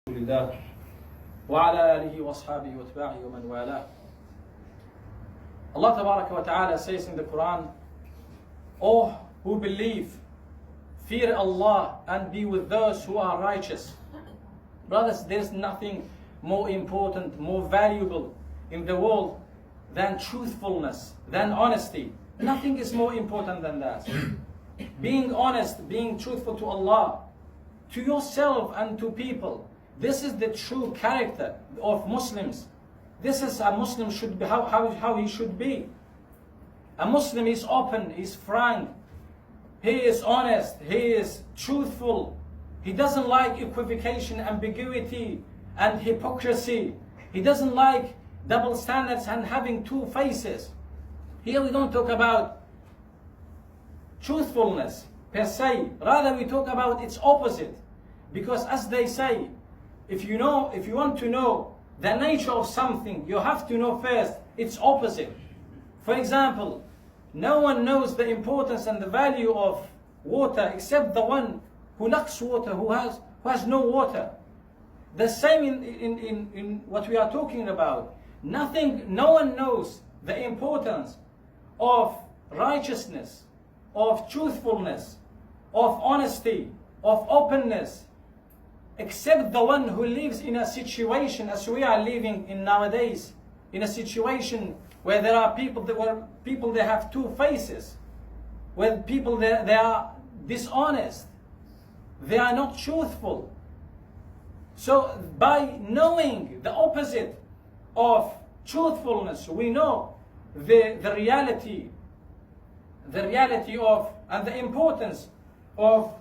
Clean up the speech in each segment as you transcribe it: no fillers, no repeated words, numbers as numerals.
الله وعلى آله وأصحابه واتباعه ومن والاه. Allah Tabaraka wa Ta'ala says in the Quran, "O who believe, fear Allah and be with those who are righteous." Brothers, there's nothing more important, more valuable in the world than truthfulness, than honesty. Nothing is more important than that. Being honest, being truthful to Allah, to yourself and to people. This is the true character of Muslims. This is a Muslim should be, how he should be. A Muslim is open, is frank, he is honest, he is truthful. He doesn't like equivocation, ambiguity, and hypocrisy. He doesn't like double standards and having two faces. Here we don't talk about truthfulness per se. Rather we talk about its opposite. Because as they say, if you want to know the nature of something, you have to know first its opposite. For example, no one knows the importance and the value of water except the one who lacks water, who has no water. The same in what we are talking about. No one knows the importance of righteousness, of truthfulness, of honesty, of openness, except the one who lives in a situation as we are living in nowadays, in a situation where there are people they have two faces, where people they are dishonest, they are not truthful. So by knowing the opposite of truthfulness, we know the reality of and the importance of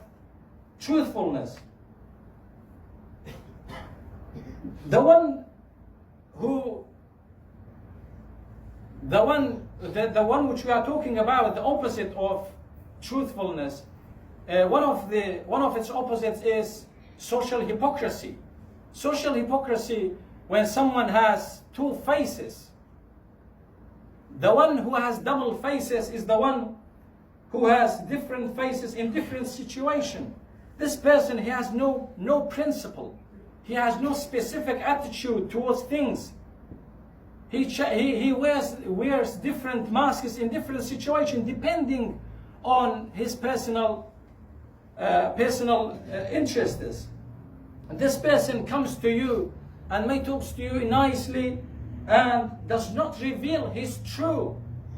truthfulness. The one which we are talking about, the opposite of truthfulness, one of its opposites is social hypocrisy. Social hypocrisy, when someone has two faces. The one who has double faces is the one who has different faces in different situations. This person, he has no principle. He has no specific attitude towards things. He wears different masks in different situations depending on his personal interests. And this person comes to you and may talk to you nicely and does not reveal his true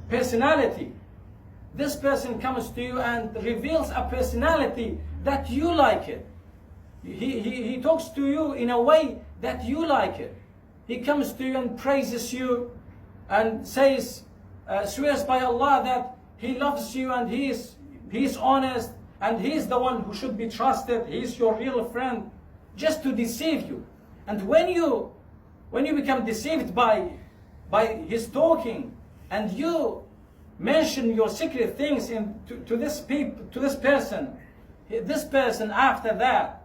personality. This person comes to you and reveals a personality that you like it. He talks to you in a way that you like it. He comes to you and praises you and says, swears by Allah that he loves you and he is honest and he is the one who should be trusted. He is your real friend, just to deceive you. And when you become deceived by his talking and you mention your secret things to this person, this person after that,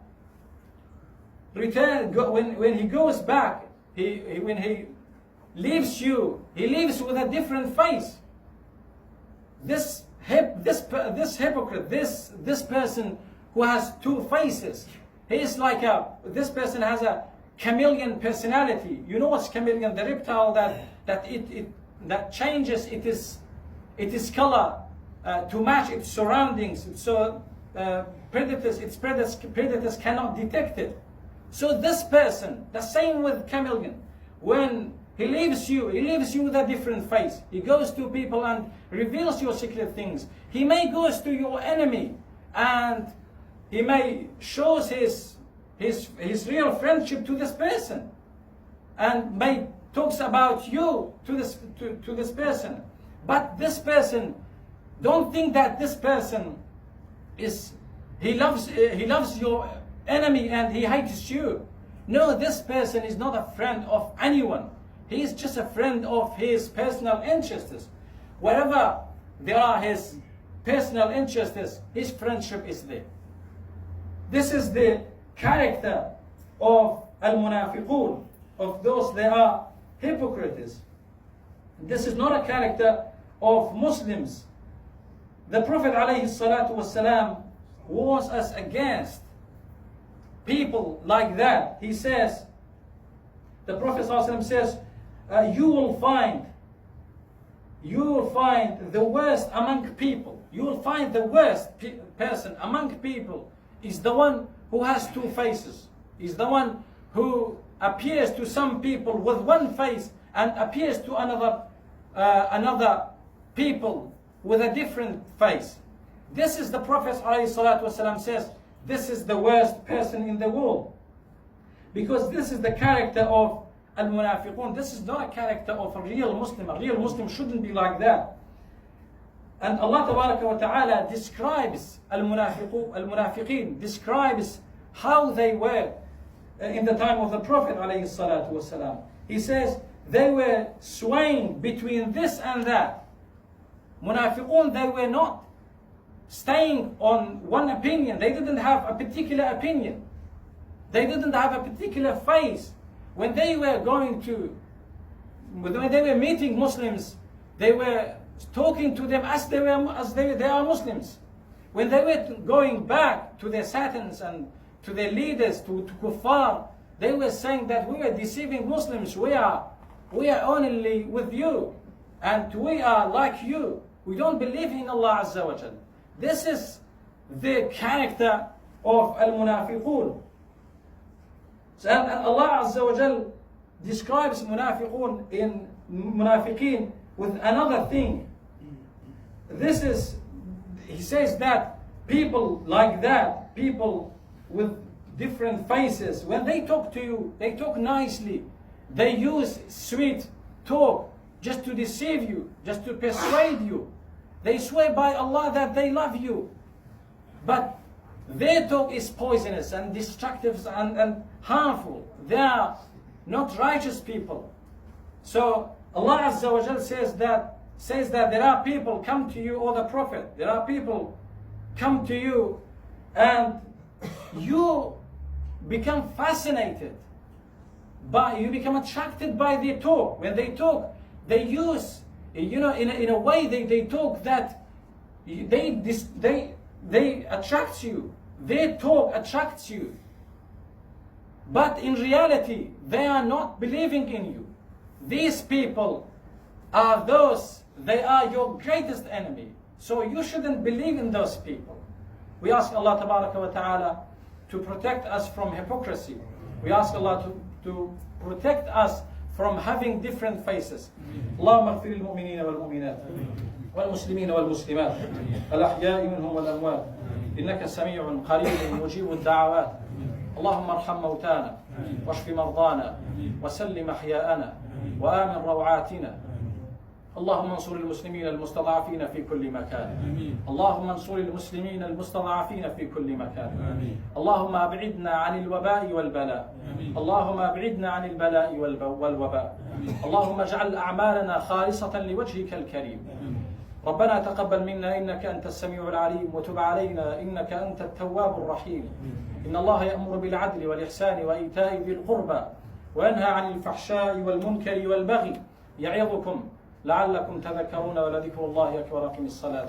when he goes back, when he leaves you, he leaves with a different face. This hypocrite, this person who has two faces, he is this person has a chameleon personality. You know what's chameleon? The reptile that changes its color to match its surroundings, so predators cannot detect it. So this person, the same with chameleon, when he leaves you with a different face. He goes to people and reveals your secret things. He may goes to your enemy and he may shows his real friendship to this person and may talks about you to this person. But this person, don't think that this person he loves your enemy and he hates you. No, this person is not a friend of anyone. He is just a friend of his personal interests. Wherever there are his personal interests, his friendship is there. This is the character of al-munafiqun, of those that are hypocrites. This is not a character of Muslims. The Prophet ﷺ warns us against people like that, he says, the Prophet ﷺ says, you will find the worst among people. You will find the worst person among people is the one who has two faces. Is the one who appears to some people with one face and appears to another people with a different face. This is the Prophet ﷺ says, this is the worst person in the world. Because this is the character of al-munafiqun. This is not a character of a real Muslim. A real Muslim shouldn't be like that. And Allah Tabaraka wa Ta'ala describes al-munafiqeen, describes how they were in the time of the Prophet alayhi salatu wasalam. He says they were swaying between this and that. Munafiqun, they were not staying on one opinion. They didn't have a particular opinion. They didn't have a particular face. When they were meeting Muslims, they were talking to them as they are Muslims. When they were going back to their satans and to their leaders, to kuffar, they were saying that we are deceiving Muslims. We are only with you, and we are like you. We don't believe in Allah Azza wa Jal. This is the character of al-munafiqun. And Allah Azza wa Jal describes munafiqeen with another thing. He says that people like that, people with different faces, when they talk to you, they talk nicely. They use sweet talk just to deceive you, just to persuade you. They swear by Allah that they love you. But their talk is poisonous and destructive and harmful. They are not righteous people. So Allah Azza wa Jal says that there are people come to you, or the Prophet, there are people come to you and you become fascinated, you become attracted by their talk. When they talk, they use, in a way they talk that they attract you. Their talk attracts you. But in reality, they are not believing in you. These people they are your greatest enemy. So you shouldn't believe in those people. We ask Allah Tabaraka wa Ta'ala to protect us from hypocrisy. We ask Allah to protect us from having different faces. اللهم اغفر للمؤمنين والمؤمنات والمسلمين والمسلمات الأحياء منهم والأموات إنك سميع قريب مجيب الدعوات. اللهم ارحم موتانا واشف مرضانا وسلم أحياءنا وآمن روعاتنا. اللهم انصر المسلمين المستضعفين في كل مكان. اللهم انصر المسلمين المستضعفين في كل مكان. اللهم ابعدنا عن الوباء والبلاء. اللهم ابعدنا عن البلاء والوباء. اللهم اجعل أعمالنا خالصة لوجهك الكريم. ربنا تقبل منا إنك أنت السميع العليم وتب علينا إنك أنت التواب الرحيم. إن الله يأمر بالعدل والإحسان وإيتاء ذي القربى وينهى عن الفحشاء والمنكر والبغي يعظكم لعلكم تذكرون ولذكر الله أكبر. أقم الصلاة.